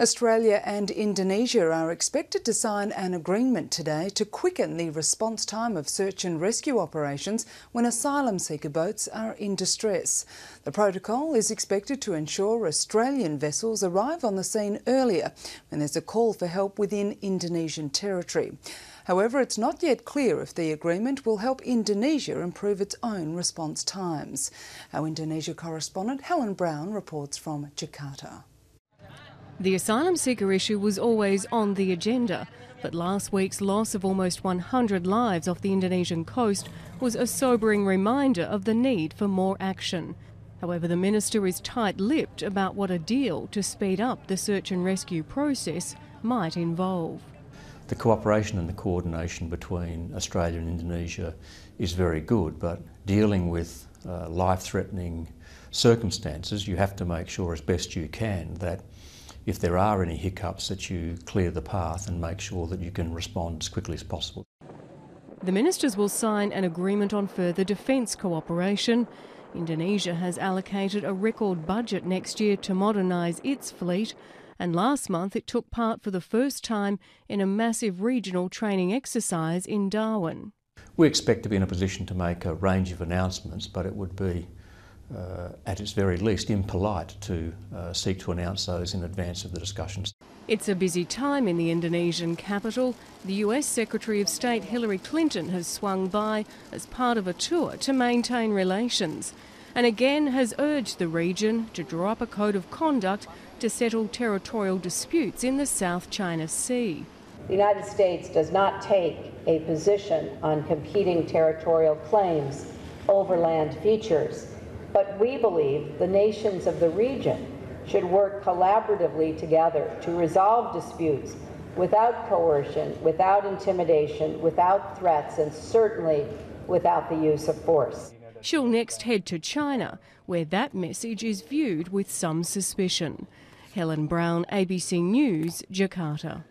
Australia and Indonesia are expected to sign an agreement today to quicken the response time of search and rescue operations when asylum seeker boats are in distress. The protocol is expected to ensure Australian vessels arrive on the scene earlier when there's a call for help within Indonesian territory. However, it's not yet clear if the agreement will help Indonesia improve its own response times. Our Indonesia correspondent Helen Brown reports from Jakarta. The asylum seeker issue was always on the agenda, but last week's loss of almost 100 lives off the Indonesian coast was a sobering reminder of the need for more action. However, the minister is tight-lipped about what a deal to speed up the search and rescue process might involve. The cooperation and the coordination between Australia and Indonesia is very good, but dealing with life-threatening circumstances, you have to make sure as best you can that if there are any hiccups, that you clear the path and make sure that you can respond as quickly as possible. The ministers will sign an agreement on further defence cooperation. Indonesia has allocated a record budget next year to modernise its fleet, and last month it took part for the first time in a massive regional training exercise in Darwin. We expect to be in a position to make a range of announcements, but it would be at its very least impolite to seek to announce those in advance of the discussions. It's a busy time in the Indonesian capital. The US Secretary of State Hillary Clinton has swung by as part of a tour to maintain relations, and again has urged the region to draw up a code of conduct to settle territorial disputes in the South China Sea. The United States does not take a position on competing territorial claims over land features, but we believe the nations of the region should work collaboratively together to resolve disputes without coercion, without intimidation, without threats, and certainly without the use of force. She'll next head to China, where that message is viewed with some suspicion. Helen Brown, ABC News, Jakarta.